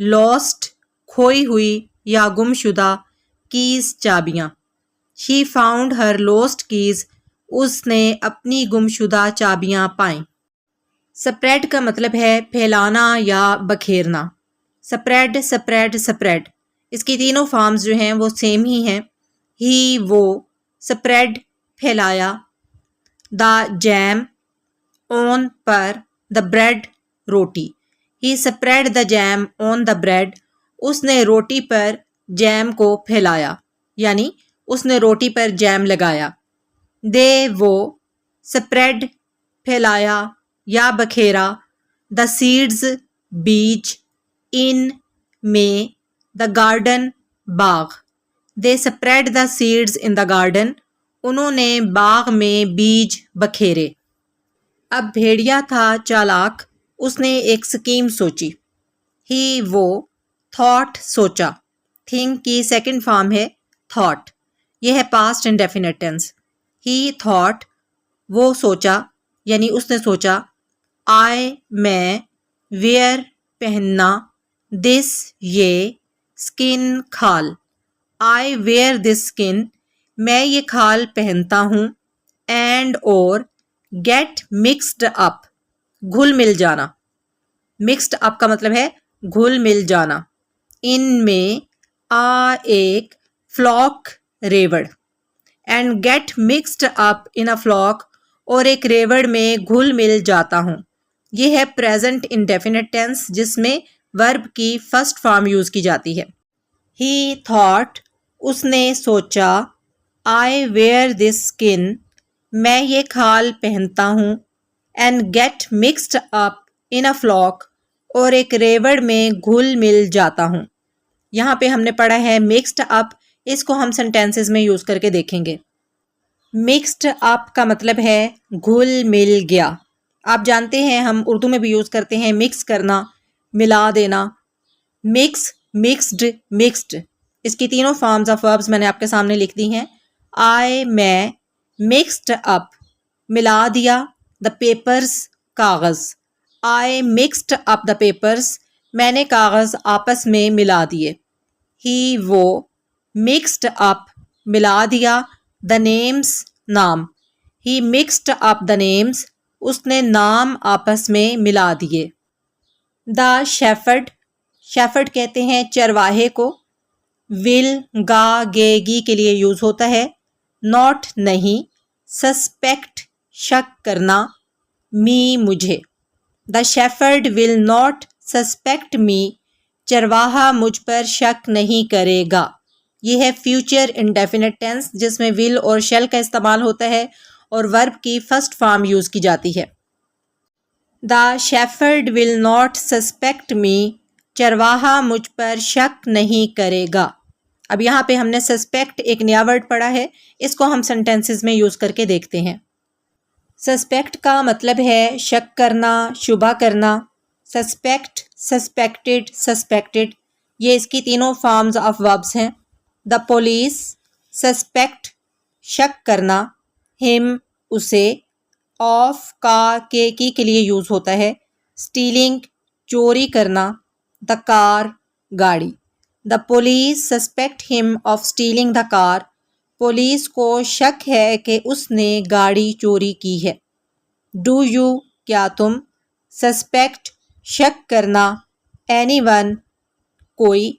Last کھوئی ہوئی یا گمشدہ کیز چابیاں. She found her lost keys اس نے اپنی گمشدہ چابیاں پائیں. سپریڈ کا مطلب ہے پھیلانا یا بکھیرنا. سپریڈ سپریڈ سپریڈ اس کی تینوں فارمز جو ہیں وہ سیم ہی ہیں. ہی وہ سپریڈ پھیلایا. دا جیم آن پر دا بریڈ روٹی. ہی سپریڈ دا جیم آن دا بریڈ اس نے روٹی پر جیم کو پھیلایا یعنی اس نے روٹی پر جیم لگایا. دے وہ سپریڈ پھیلایا یا بکھیرا. دا سیڈز بیج ان میں دا گارڈن باغ. They spread the seeds in the garden انہوں نے باغ میں بیج بکھیرے. اب بھیڑیا تھا چالاک اس نے ایک سکیم سوچی. ہی وہ تھاٹ سوچا. تھنک کی سیکنڈ فارم ہے تھاٹ. یہ ہے past indefinite tense. He thought وہ سوچا یعنی اس نے سوچا. آئی میں ویئر پہننا. دس یہ اسکن کھال. آئی ویئر دس اسکن میں یہ کھال پہنتا ہوں. اینڈ اور گیٹ مکسڈ اپ گھل مل جانا. مکسڈ اپ کا مطلب ہے گھل مل جانا. ان میں ایک فلاک ریوڑ. And get mixed up in a flock اور ایک ریوڑ میں گھل مل جاتا ہوں. یہ ہے پریزنٹ انڈیفینٹ ٹینس جس میں ورب کی فرسٹ فارم یوز کی جاتی ہے. ہی تھاٹ اس نے سوچا. آئی ویئر دس اسکن میں یہ کھال پہنتا ہوں. And get mixed up in a flock اور ایک ریوڑ میں گھل مل جاتا ہوں. یہاں پہ ہم نے پڑھا ہے مکسڈ اپ. اس کو ہم سینٹینسز میں یوز کر کے دیکھیں گے. مکسڈ اپ کا مطلب ہے گھل مل گیا. آپ جانتے ہیں ہم اردو میں بھی یوز کرتے ہیں مکس کرنا ملا دینا. مکس مکسڈ مکسڈ اس کی تینوں فارمز آف وربز میں نے آپ کے سامنے لکھ دی ہیں. آئی میں مکسڈ اپ ملا دیا دا پیپرز کاغذ. آئی مکسڈ اپ دا پیپرز میں نے کاغذ آپس میں ملا دیے. ہی وہ مکسڈ اپ ملا دیا دا نیمز نام. ہی مکسڈ اپ دا نیمز اس نے نام آپس میں ملا دیے. دا شیفرڈ شیفرڈ کہتے ہیں چرواہے کو. ول گا گے گی کے لیے یوز ہوتا ہے. ناٹ نہیں. سسپیکٹ شک کرنا. می مجھے. دا شیفرڈ ول ناٹ سسپیکٹ می چرواہا مجھ پر شک نہیں کرے گا. یہ ہے فیوچر انڈیفینٹ ٹینس جس میں ول اور شیل کا استعمال ہوتا ہے اور ورب کی فرسٹ فارم یوز کی جاتی ہے. دا شیفرڈ ول ناٹ سسپیکٹ می چرواہا مجھ پر شک نہیں کرے گا. اب یہاں پہ ہم نے سسپیکٹ ایک نیا ورڈ پڑھا ہے. اس کو ہم سینٹینسز میں یوز کر کے دیکھتے ہیں. سسپیکٹ کا مطلب ہے شک کرنا شبہ کرنا. سسپیکٹ سسپیکٹڈ سسپیکٹڈ یہ اس کی تینوں فارمز آف وربز ہیں. دا پولیس سسپیکٹ شک کرنا. ہم اسے. آف کا کی کے لیے یوز ہوتا ہے. اسٹیلنگ چوری کرنا. دا کار گاڑی. دا پولیس سسپیکٹ ہم of stealing the car police کو شک ہے کہ اس نے گاڑی چوری کی ہے. ڈو یو کیا تم. سسپیکٹ شک کرنا. اینی ون کوئی.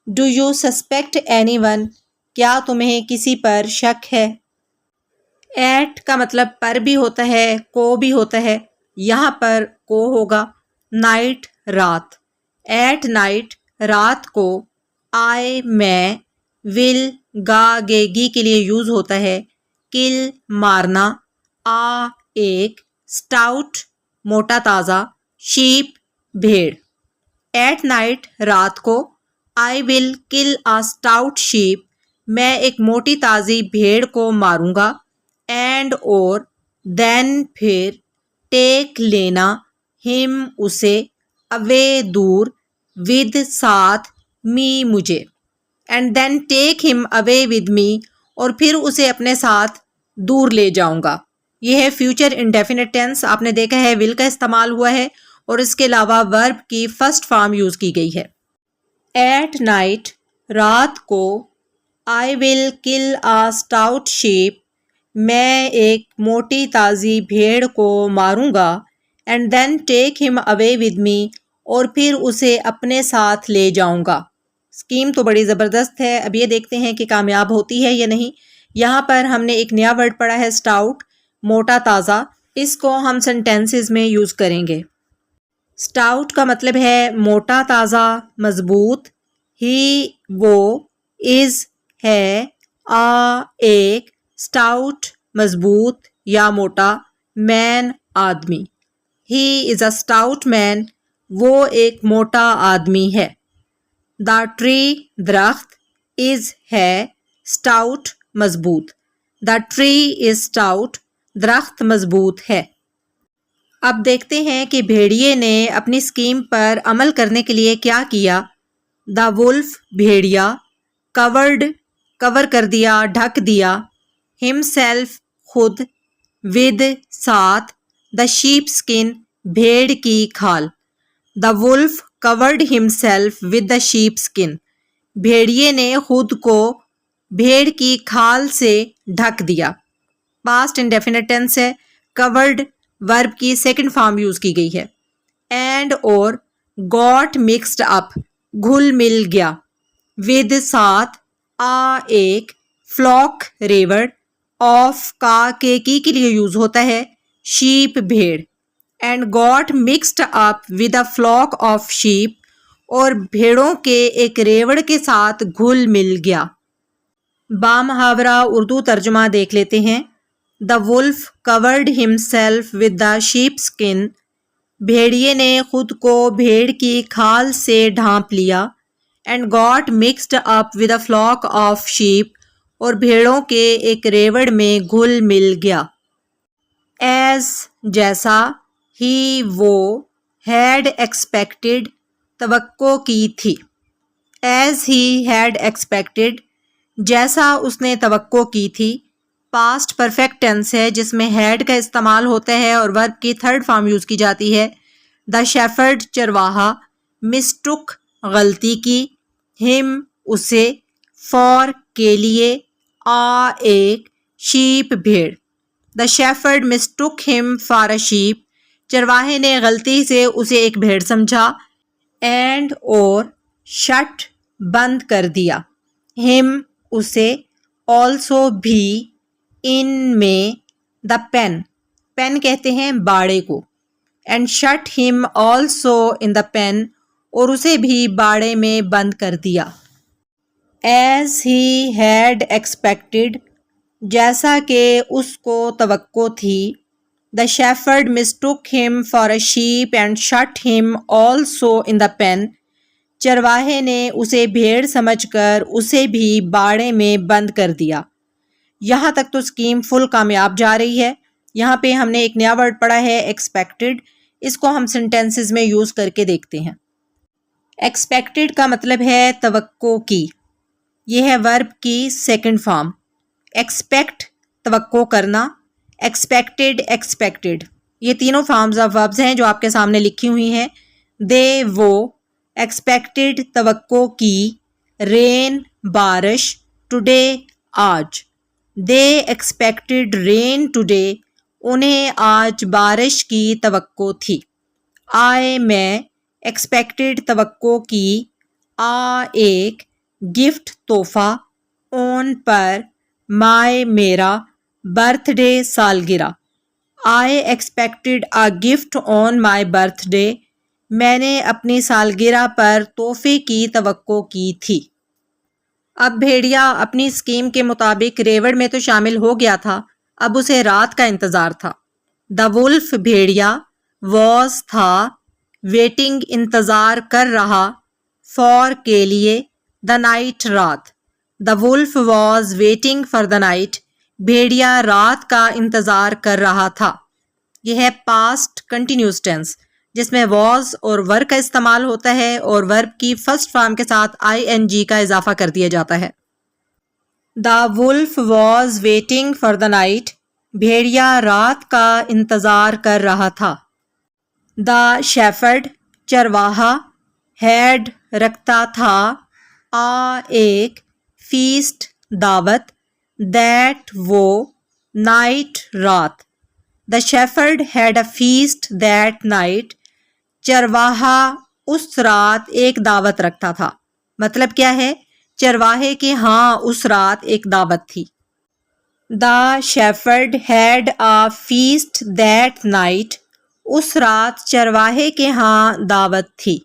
Do you suspect any one کیا تمہیں کسی پر شک ہے. ایٹ کا مطلب پر بھی ہوتا ہے کو بھی ہوتا ہے. یہاں پر کو ہوگا. نائٹ رات. ایٹ نائٹ رات کو. آئی میں ول گا گے گی کے لیے یوز ہوتا ہے. کل مارنا. ایک. سٹاؤٹ موٹا تازہ. شیپ بھیڑ. ایٹ نائٹ رات کو. آئی ول کل آ سٹاؤٹ شیپ میں ایک موٹی تازی بھیڑ کو ماروں گا. اینڈ اور دین پھر. ٹیک لینا. ہم اسے. اوے دور. ود ساتھ. می مجھے. اینڈ دین ٹیک ہم اوے ود می اور پھر اسے اپنے ساتھ دور لے جاؤں گا. یہ ہے فیوچر انڈیفینٹ ٹینس. آپ نے دیکھا ہے ول کا استعمال ہوا ہے اور اس کے علاوہ ورب کی فرسٹ فارم یوز کی گئی ہے. ایٹ نائٹ رات کو I will kill a stout sheep میں ایک موٹی تازی بھیڑ کو ماروں گا and then take him away with me اور پھر اسے اپنے ساتھ لے جاؤں گا. اسکیم تو بڑی زبردست ہے. اب یہ دیکھتے ہیں کہ کامیاب ہوتی ہے یا نہیں. یہاں پر ہم نے ایک نیا ورڈ پڑھا ہے stout، موٹا تازہ. اس کو ہم سینٹینسز میں یوز کریں گے. stout کا مطلب ہے موٹا تازہ، مضبوط. ہی وہ، از ہے، ایک، stout مضبوط یا موٹا، مین آدمی. ہی از اے stout مین، وہ ایک موٹا آدمی ہے. دا ٹری درخت، از ہے، stout مضبوط. دا ٹری از stout درخت مضبوط ہے. اب دیکھتے ہیں کہ بھیڑیے نے اپنی اسکیم پر عمل کرنے کے لیے کیا کیا. دا ولف بھیڑیا، کورڈ کور کر دیا، ڈھک دیا، ہم سیلف خود، ود ساتھ، دا شیپ اسکن بھیڑ کی کھال. دا wolf covered himself with the sheep skin, بھیڑیے نے خود کو بھیڑ کی کھال سے ڈھک دیا. پاسٹ انڈیفینٹ ٹینس ہے. کورڈ ورب کی سیکنڈ فارم یوز کی گئی ہے. اینڈ اور گاٹ مکسڈ اپ گھل مل گیا. ود ساتھ، ایک، فلاک ریوڑ، آف کا کے لیے یوز ہوتا ہے، شیپ بھیڑ. And got mixed up with a flock of sheep, اور بھیڑوں کے ایک ریوڑ کے ساتھ گھل مل گیا. بامحاورہ اردو ترجمہ دیکھ لیتے ہیں. دا wolf covered himself with the sheep skin, بھیڑیے نے خود کو بھیڑ کی کھال سے ڈھانپ لیا. And got mixed up with a flock of sheep, اور بھیڑوں کے ایک ریوڑ میں گھل مل گیا. ایز جیسا، ہی وہ، ہیڈ ایکسپیکٹڈ توقع کی تھی. ایز ہی ہیڈ ایکسپیکٹڈ جیسا اس نے توقع کی تھی. پاسٹ پرفیکٹ ٹینس ہے جس میں ہیڈ کا استعمال ہوتا ہے اور ورب کی تھرڈ فارم یوز کی جاتی ہے. دا شیفرڈ چرواہا، مسٹک غلطی کی، ہم اسے، فار کے لیے، ایک، شیپ بھیڑ. دا shepherd mistook him for a shape, چرواہے نے غلطی سے اسے ایک بھیڑ سمجھا. اینڈ اور شٹ بند کر دیا، ہم اسے، آلسو بھی، ان میں، دا پین پین کہتے ہیں باڑے کو. And shut him also in the pain, اور اسے بھی باڑے میں بند کر دیا. ایز ہی ہیڈ ایکسپیکٹڈ جیسا کہ اس کو توقع تھی. The shepherd mistook him for a sheep and shut him also in the pen, چرواہے نے اسے بھیڑ سمجھ کر اسے بھی باڑے میں بند کر دیا. یہاں تک تو اسکیم فل کامیاب جا رہی ہے. یہاں پہ ہم نے ایک نیا ورڈ پڑھا ہے ایکسپیکٹڈ. اس کو ہم سینٹینسز میں یوز کر کے دیکھتے ہیں. ایکسپیکٹڈ کا مطلب ہے توقع کی. یہ ہے ورب کی سیکنڈ فارم. ایکسپیکٹ توقع کرنا، ایکسپیکٹڈ ایکسپیکٹڈ، یہ تینوں فارمز آف وربز ہیں جو آپ کے سامنے لکھی ہوئی ہیں. دے وہ، ایکسپیکٹڈ توقع کی، رین بارش، ٹوڈے آج. دے ایکسپیکٹڈ رین ٹوڈے، انہیں آج بارش کی توقع تھی. میں ایکسپیکٹڈ توقع کی، ایک، گفٹ تحفہ، اون پر، مائی میرا، برتھ ڈے سالگرہ. I expected a gift on my birthday, میں نے اپنی سالگرہ پر تحفے کی توقع کی تھی. اب بھیڑیا اپنی اسکیم کے مطابق ریوڑ میں تو شامل ہو گیا تھا، اب اسے رات کا انتظار تھا. دا ولف بھیڑیا، واز تھا، ویٹنگ انتظار کر رہا، فار کے لیے، دا نائٹ رات. The wolf was waiting for the night, بھیڑیا رات کا انتظار کر رہا تھا. یہ ہے پاسٹ کنٹینیوس ٹینس جس میں واز اور ور کا استعمال ہوتا ہے اور ورب کی فرسٹ فارم کے ساتھ ING کا اضافہ کر دیا جاتا ہے. The wolf was waiting for the night, بھیڑیا رات کا انتظار کر رہا تھا. دا شیفرڈ چرواہا، ہیڈ رکھتا تھا ایک فیسٹ دعوت دیٹ وہ نائٹ رات the shepherd had a feast that night چرواہا اس رات ایک دعوت رکھتا تھا. مطلب کیا ہے؟ چرواہے کے ہاں اس رات ایک دعوت تھی. The shepherd had a feast that night اس رات چرواہے کے ہاں دعوت تھی.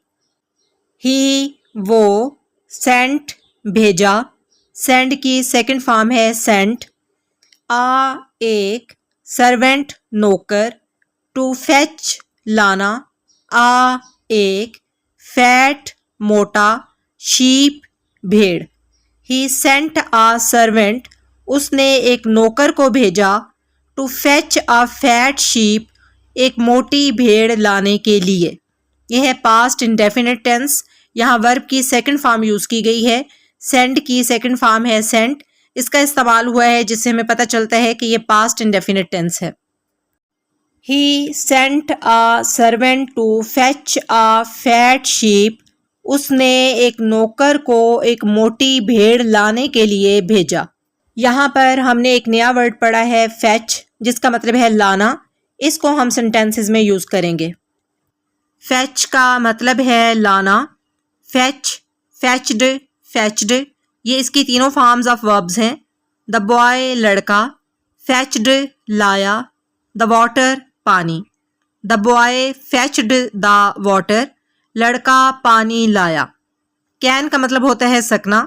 ہی وہ سینٹ بھیجا. سینڈ کی سیکنڈ فارم ہے سینٹ. ایک سرونٹ نوکر. ٹو فیچ لانا. ایک فیٹ موٹا. شیپ بھیڑ. ہی سینٹ سرونٹ اس نے ایک نوکر کو بھیجا. ٹو فیچ فیٹ شیپ ایک موٹی بھیڑ لانے کے لیے. یہ ہے پاسٹ انڈیفینٹ ٹینس. یہاں ورب کی سیکنڈ فارم یوز کی گئی ہے. سینڈ کی سیکنڈ فارم ہے سینٹ. اس کا استعمال ہوا ہے جس سے ہمیں پتہ چلتا ہے کہ یہ پاسٹ انڈیفینٹ ٹینس ہے. He sent a servant to fetch a fat sheep. اس نے ایک نوکر کو ایک موٹی بھیڑ لانے کے لیے بھیجا. یہاں پر ہم نے ایک نیا ورڈ پڑھا ہے فیچ جس کا مطلب ہے لانا. اس کو ہم سینٹینسز میں یوز کریں گے. فیچ کا مطلب ہے لانا. فیچ، فیچڈ، فیچڈ یہ اس کی تینوں فارمز آف وربز ہیں. دا بوائے لڑکا. فیچڈ لایا. دا واٹر پانی. The boy fetched the water. لڑکا پانی لایا. کین کا مطلب ہوتا ہے سکنا.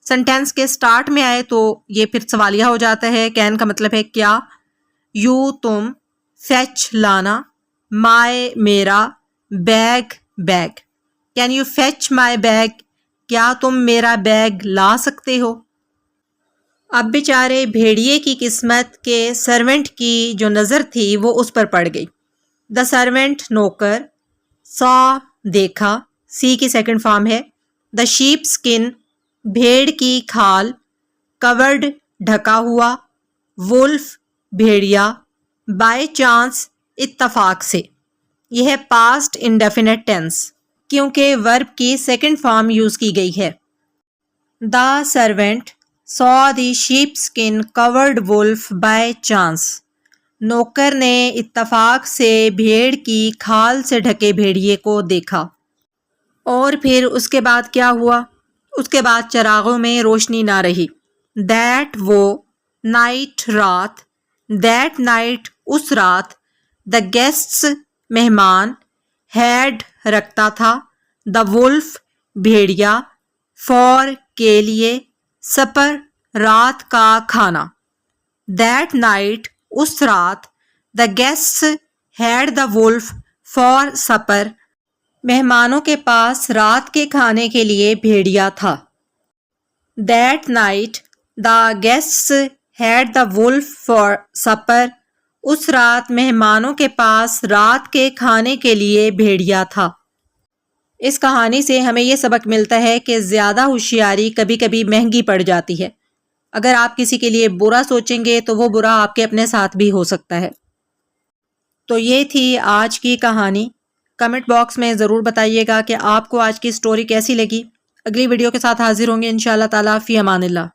سینٹینس کے سٹارٹ میں آئے تو یہ پھر سوالیہ ہو جاتا ہے. کین کا مطلب ہے کیا. یو تم. فیچ لانا. مائی میرا. Bag bag. Can you fetch my bag. کیا تم میرا بیگ لا سکتے ہو. اب بیچارے بھیڑیے کی قسمت کے سرونٹ کی جو نظر تھی وہ اس پر پڑ گئی. دا سرونٹ نوکر. سا دیکھا. سی کی سیکنڈ فارم ہے. دا شیپ اسکن بھیڑ کی کھال. کورڈ ڈھکا ہوا. Wolf Bengali. بائی چانس اتفاق سے. یہ ہے پاسٹ انڈیفینٹ ٹینس کیونکہ ورب کی سیکنڈ فارم یوز کی گئی ہے. دا servant saw the sheepskin covered wolf by chance. نوکر نے اتفاق سے بھیڑ کی کھال سے ڈھکے بھیڑیے کو دیکھا. اور پھر اس کے بعد کیا ہوا؟ اس کے بعد چراغوں میں روشنی نہ رہی. دیٹ وہ نائٹ رات. دیٹ نائٹ اس رات. دا گیسٹس مہمان. ہیڈ رکھتا تھا. دا wolf بھیڑیا. فور کے لیے. سپر رات کا کھانا. دیٹ نائٹ اس رات. The guests had the wolf for supper. مہمانوں کے پاس رات کے کھانے کے لیے بھیڑیا تھا. That night the guests had the wolf for supper. اس رات مہمانوں کے پاس رات کے کھانے کے لیے بھیڑیا تھا. اس کہانی سے ہمیں یہ سبق ملتا ہے کہ زیادہ ہوشیاری کبھی کبھی مہنگی پڑ جاتی ہے. اگر آپ کسی کے لیے برا سوچیں گے تو وہ برا آپ کے اپنے ساتھ بھی ہو سکتا ہے. تو یہ تھی آج کی کہانی. کمنٹ باکس میں ضرور بتائیے گا کہ آپ کو آج کی سٹوری کیسی لگی. اگلی ویڈیو کے ساتھ حاضر ہوں گے انشاءاللہ تعالیٰ. فی امان اللہ.